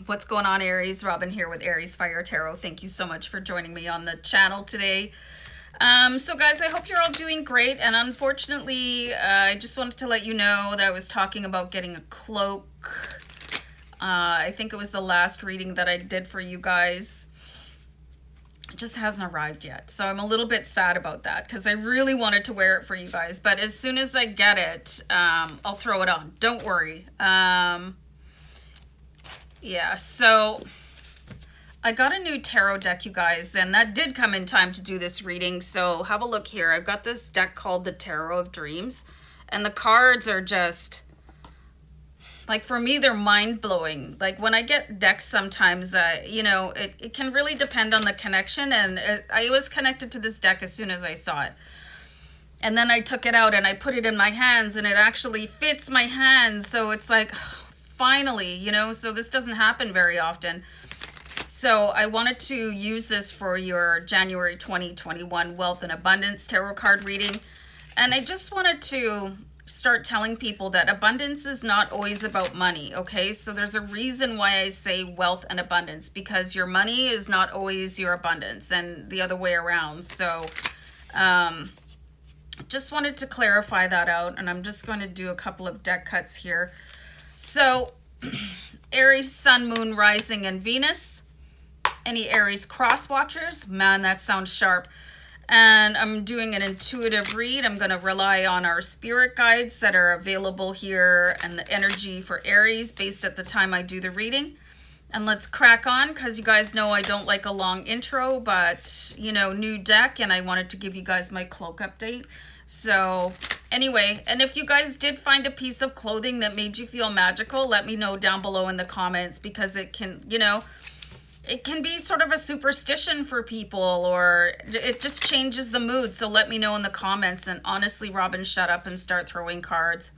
What's going on, Aries? Robin here with Aries Fire Tarot. Thank you so much for joining me on the channel today. So guys, I hope you're all doing great. And unfortunately, I just wanted to let you know that I was talking about getting a cloak. I think it was the last reading that I did for you guys. It just hasn't arrived yet. So I'm a little bit sad about that because I really wanted to wear it for you guys. But as soon as I get it, I'll throw it on. Don't worry. Yeah, so I got a new tarot deck, you guys, and that did come in time to do this reading. So have a look here. I've got this deck called the Tarot of Dreams, and the cards are just, like, for me, they're mind-blowing. Like, when I get decks sometimes, you know, it can really depend on the connection, and I was connected to this deck as soon as I saw it. And then I took it out and I put it in my hands, and it actually fits my hands. So it's like, finally, you know, so this doesn't happen very often. So I wanted to use this for your January 2021 Wealth and Abundance Tarot card reading. And I just wanted to start telling people that abundance is not always about money, okay? So there's a reason why I say wealth and abundance, because your money is not always your abundance and the other way around. So just wanted to clarify that out, and I'm just going to do a couple of deck cuts here. So, Aries, Sun, Moon, Rising, and Venus. Any Aries cross watchers? Man, that sounds sharp. And I'm doing an intuitive read. I'm going to rely on our spirit guides that are available here and the energy for Aries based at the time I do the reading. And let's crack on, because you guys know I don't like a long intro, but, you know, new deck, and I wanted to give you guys my cloak update. So anyway, and if you guys did find a piece of clothing that made you feel magical, let me know down below in the comments, because it can, you know, it can be sort of a superstition for people, or it just changes the mood. So let me know in the comments. And honestly, Robin, shut up and start throwing cards.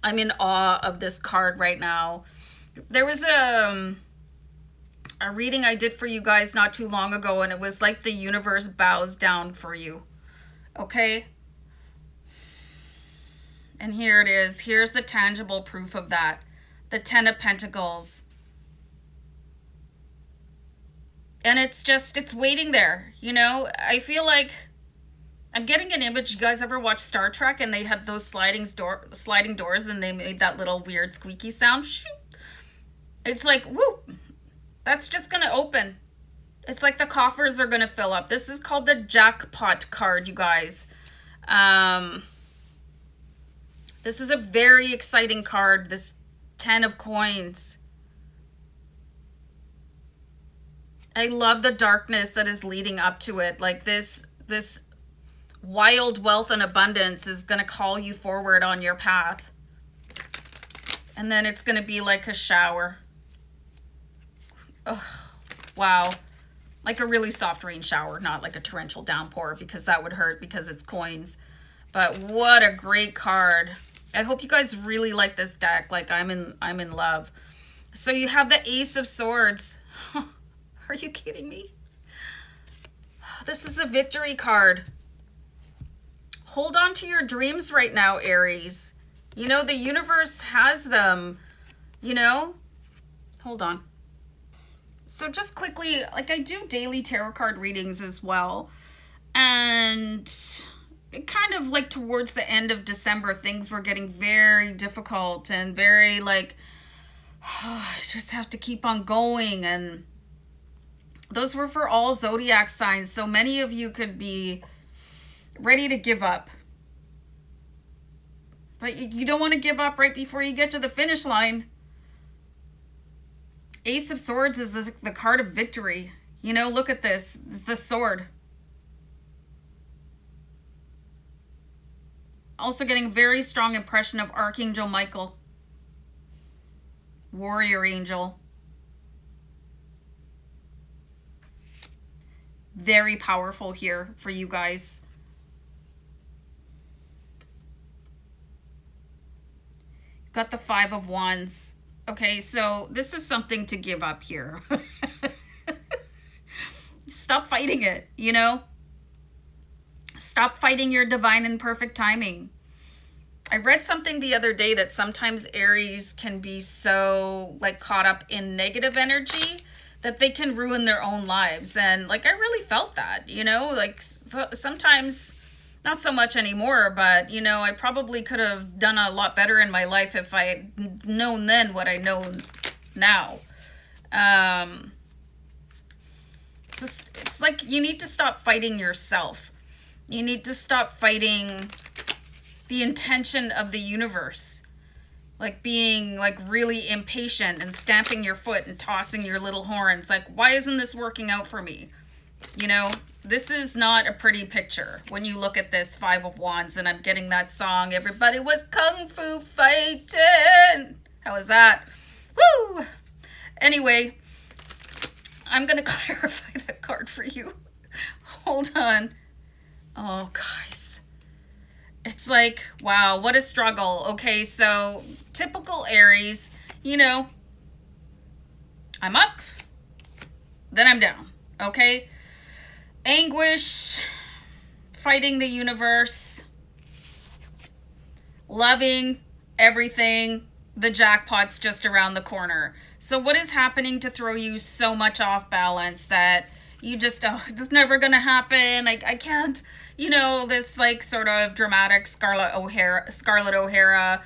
I'm in awe of this card right now. There was a reading I did for you guys not too long ago, and it was like the universe bows down for you. Okay? And here it is. Here's the tangible proof of that. The Ten of Pentacles. And it's just, it's waiting there. You know, I feel like I'm getting an image. You guys ever watch Star Trek and they had those sliding doors, and they made that little weird squeaky sound? Shoo. It's like, whoop. That's just going to open. It's like the coffers are going to fill up. This is called the jackpot card, you guys. This is a very exciting card, this 10 of coins. I love the darkness that is leading up to it. Like this wild wealth and abundance is going to call you forward on your path. And then it's going to be like a shower. Oh, wow. Like a really soft rain shower, not like a torrential downpour, because that would hurt because it's coins. But what a great card. I hope you guys really like this deck. Like I'm in love. So you have the Ace of Swords. Are you kidding me? This is a victory card. Hold on to your dreams right now, Aries. You know, the universe has them, you know? Hold on. So just quickly, like I do daily tarot card readings as well. And it kind of like towards the end of December, things were getting very difficult and very like, oh, I just have to keep on going. And those were for all zodiac signs. So many of you could be ready to give up. But you don't want to give up right before you get to the finish line. Ace of Swords is the card of victory. You know, look at this. The sword. Also getting a very strong impression of Archangel Michael. Warrior angel. Very powerful here for you guys. Got the Five of Wands. Okay, so this is something to give up here. Stop fighting it, you know? Stop fighting your divine and perfect timing. I read something the other day that sometimes Aries can be so like caught up in negative energy that they can ruin their own lives. And like I really felt that, you know, like sometimes not so much anymore, but you know, I probably could have done a lot better in my life if I had known then what I know now. It's like you need to stop fighting yourself. You need to stop fighting the intention of the universe, like being like really impatient and stamping your foot and tossing your little horns like, why isn't this working out for me? You know, this is not a pretty picture when you look at this Five of Wands. And I'm getting that song, everybody was kung fu fighting. How was that? Woo! Anyway, I'm gonna clarify that card for you. Hold on. Oh, guys. It's like, wow, what a struggle. Okay, so typical Aries, you know, I'm up, then I'm down, okay? Anguish, fighting the universe, loving everything, the jackpot's just around the corner. So what is happening to throw you so much off balance that you just, oh, it's never gonna happen, I can't, you know, this like sort of dramatic Scarlett O'Hara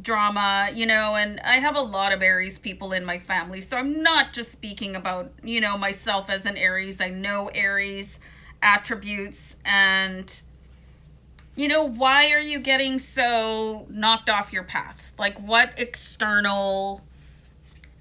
drama, you know, and I have a lot of Aries people in my family, so I'm not just speaking about, you know, myself as an Aries. I know Aries attributes, and you know, why are you getting so knocked off your path? Like, what external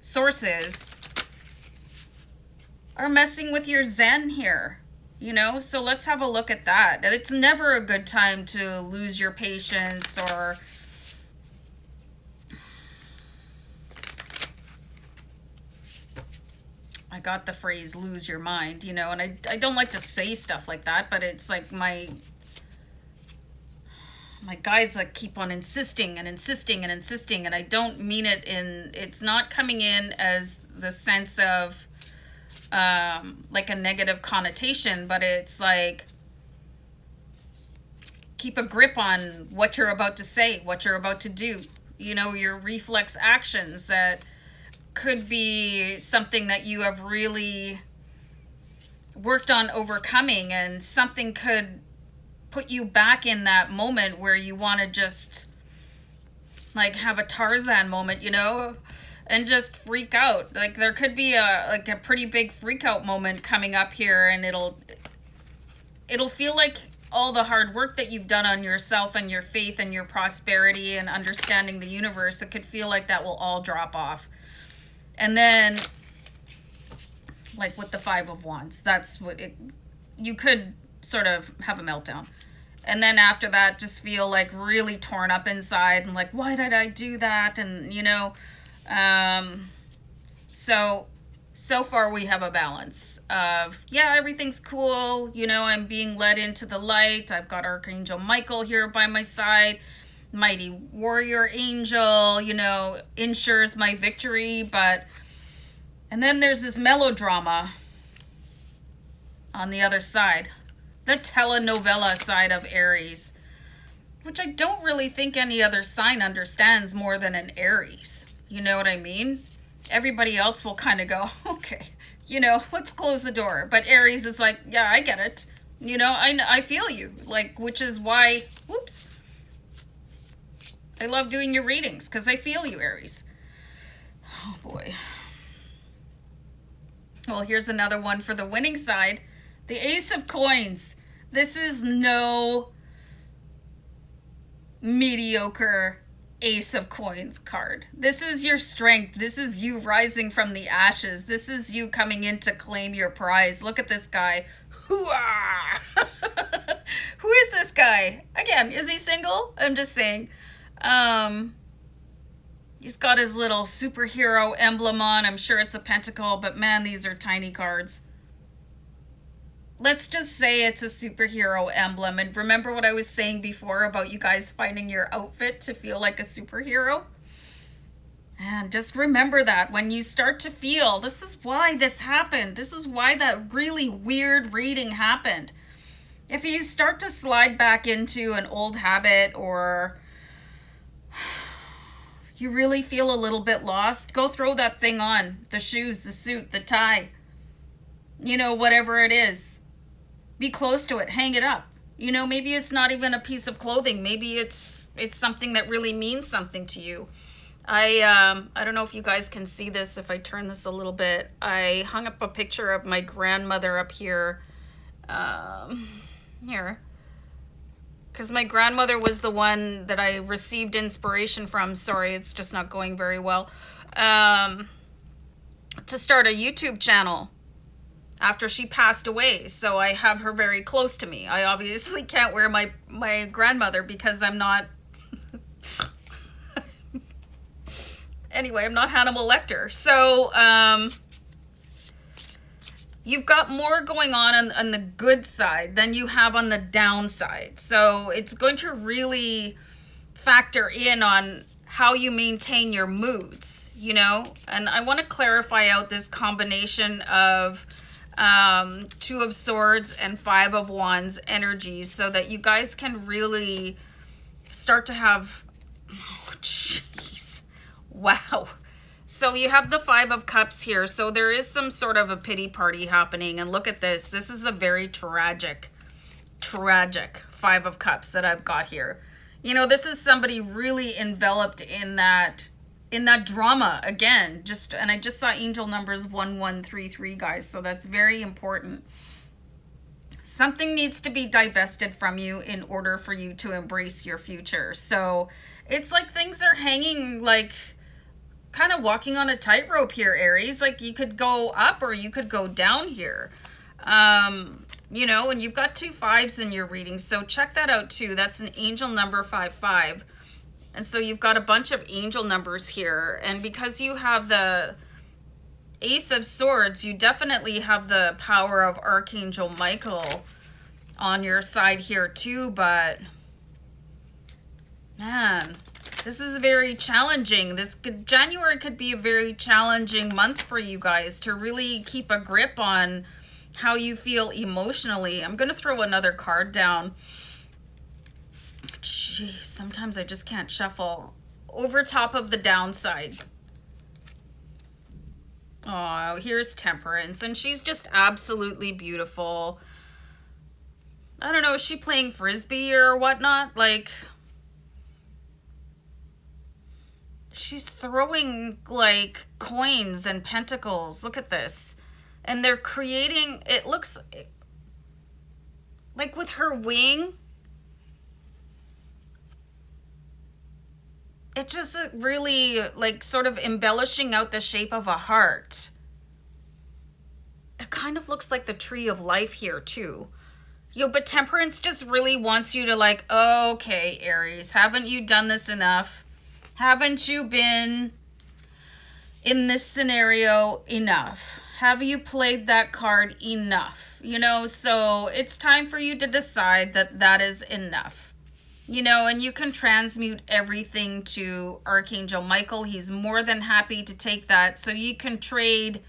sources are messing with your zen here? You know, so let's have a look at that. It's never a good time to lose your patience or I got the phrase lose your mind, you know, and I don't like to say stuff like that, but it's like my guides like keep on insisting and insisting and insisting, and I don't mean it in, it's not coming in as the sense of like a negative connotation, but it's like keep a grip on what you're about to say, what you're about to do, you know, your reflex actions that could be something that you have really worked on overcoming, and something could put you back in that moment where you want to just like have a Tarzan moment, you know, and just freak out. Like there could be a pretty big freak out moment coming up here, and it'll feel like all the hard work that you've done on yourself and your faith and your prosperity and understanding the universe, it could feel like that will all drop off. And then like with the Five of Wands, that's what you could sort of have a meltdown. And then after that, just feel like really torn up inside and like, why did I do that? And, you know, so far we have a balance of, yeah, everything's cool. You know, I'm being led into the light. I've got Archangel Michael here by my side. Mighty warrior angel, you know, ensures my victory. And then there's this melodrama on the other side. The telenovela side of Aries, which I don't really think any other sign understands more than an Aries. You know what I mean? Everybody else will kind of go, okay, you know, let's close the door. But Aries is like, yeah, I get it. You know, I feel you. Like, which is why, whoops, I love doing your readings, because I feel you, Aries. Oh, boy. Well, here's another one for the winning side. The Ace of Coins. This is no mediocre Ace of Coins card. This is your strength. This is you rising from the ashes. This is you coming in to claim your prize. Look at this guy. Hoo-ah! Who is this guy? Again, is he single? I'm just saying. He's got his little superhero emblem on. I'm sure it's a pentacle, but man, these are tiny cards. Let's just say it's a superhero emblem. And remember what I was saying before about you guys finding your outfit to feel like a superhero? And just remember that when you start to feel, this is why this happened. This is why that really weird reading happened. If you start to slide back into an old habit, or you really feel a little bit lost, go throw that thing on. The shoes, the suit, the tie, you know, whatever it is. Be close to it. Hang it up. You know, maybe it's not even a piece of clothing. Maybe it's something that really means something to you. I don't know if you guys can see this if I turn this a little bit. I hung up a picture of my grandmother up here. Here. Because my grandmother was the one that I received inspiration from. Sorry, it's just not going very well. To start a YouTube channel after she passed away. So I have her very close to me. I obviously can't wear my grandmother because I'm not... Anyway, I'm not Hannibal Lecter. So, you've got more going on the good side than you have on the downside. So it's going to really factor in on how you maintain your moods, you know? And I want to clarify out this combination of Two of Swords and Five of Wands energies so that you guys can really start to have... Oh, jeez. Wow. So you have the Five of Cups here. So there is some sort of a pity party happening. And look at this. This is a very tragic Five of Cups that I've got here. You know, this is somebody really enveloped in that drama again. And I just saw angel numbers 1133, guys. So that's very important. Something needs to be divested from you in order for you to embrace your future. So it's like things are hanging, like kind of walking on a tightrope here, Aries. Like you could go up or you could go down here. You know, and you've got two fives in your reading. So check that out too. That's an angel number 55. And so you've got a bunch of angel numbers here. And because you have the Ace of Swords, you definitely have the power of Archangel Michael on your side here too. But man, this is very challenging. January could be a very challenging month for you guys to really keep a grip on how you feel emotionally. I'm going to throw another card down. Jeez, sometimes I just can't shuffle. Over top of the downside. Oh, here's Temperance. And she's just absolutely beautiful. I don't know, is she playing Frisbee or whatnot? Like... she's throwing like coins and pentacles. Look at this. And they're creating, it looks like with her wing, it's just really like sort of embellishing out the shape of a heart. It kind of looks like the tree of life here too. But Temperance just really wants you to like, okay, Aries, haven't you done this enough? Haven't you been in this scenario enough? Have you played that card enough? You know, so it's time for you to decide that that is enough. You know, and you can transmute everything to Archangel Michael. He's more than happy to take that. So you can trade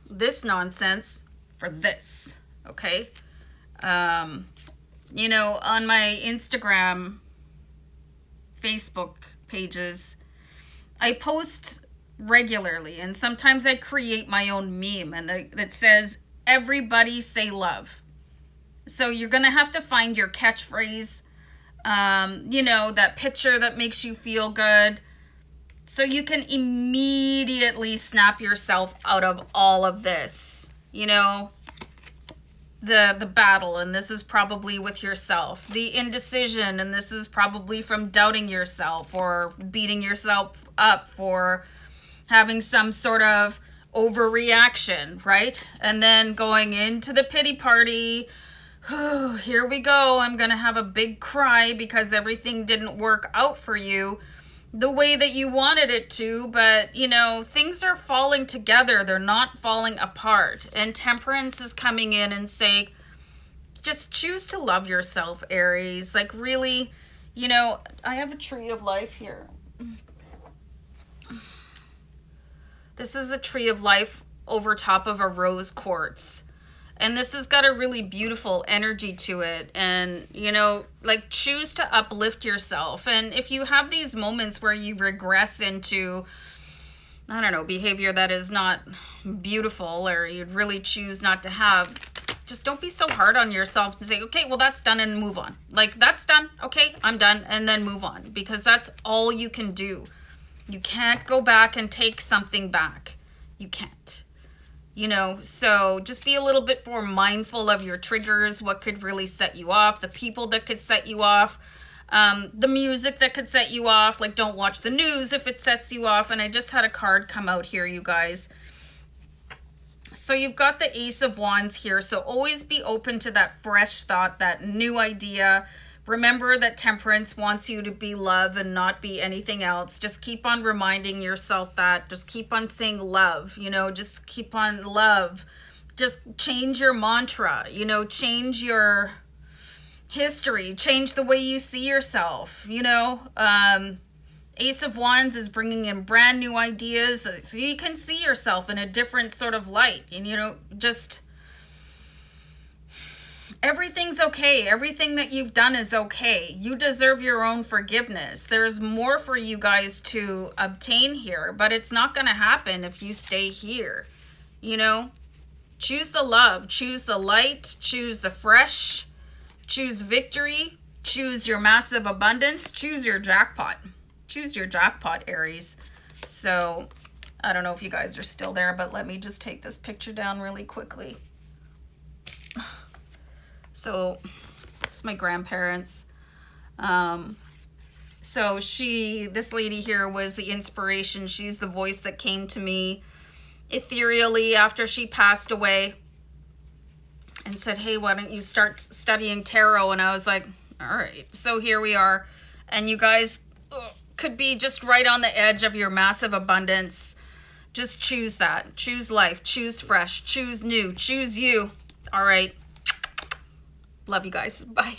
this nonsense for this, okay? You know, on my Instagram, Facebook pages, I post regularly, and sometimes I create my own meme and that says, everybody say love. So you're gonna have to find your catchphrase, you know, that picture that makes you feel good, so you can immediately snap yourself out of all of this, you know, the battle, and this is probably with yourself, the indecision, and this is probably from doubting yourself or beating yourself up for having some sort of overreaction, right? And then going into the pity party. Here we go. I'm gonna have a big cry because everything didn't work out for you the way that you wanted it to, but you know, things are falling together. They're not falling apart. And Temperance is coming in and saying, just choose to love yourself, Aries. Like really, you know, I have a tree of life here. This is a tree of life over top of a rose quartz. And this has got a really beautiful energy to it. And, you know, like, choose to uplift yourself. And if you have these moments where you regress into, I don't know, behavior that is not beautiful, or you'd really choose not to have, just don't be so hard on yourself and say, okay, well, that's done, and move on. Like, that's done. Okay, I'm done. And then move on, because that's all you can do. You can't go back and take something back. You can't. You know, so just be a little bit more mindful of your triggers, what could really set you off, the people that could set you off, the music that could set you off. Like, don't watch the news if it sets you off. And I just had a card come out here, you guys. So you've got the Ace of Wands here. So always be open to that fresh thought, that new idea. Remember that Temperance wants you to be love and not be anything else. Just keep on reminding yourself that. Just keep on saying love, you know, just keep on love. Just change your mantra, you know, change your history, change the way you see yourself, you know. Ace of Wands is bringing in brand new ideas so you can see yourself in a different sort of light. And, you know, just everything's okay. Everything that you've done is okay. You deserve your own forgiveness. There's more for you guys to obtain here, but it's not going to happen if you stay here. You know, choose the love, choose the light, choose the fresh, choose victory, choose your massive abundance, choose your jackpot. Choose your jackpot, Aries. So I don't know if you guys are still there, but let me just take this picture down really quickly. So it's my grandparents. So this lady here was the inspiration. She's the voice that came to me ethereally after she passed away and said, hey, why don't you start studying tarot? And I was like, all right. So here we are. And you guys could be just right on the edge of your massive abundance. Just choose that. Choose life. Choose fresh. Choose new. Choose you. All right. Love you guys. Bye.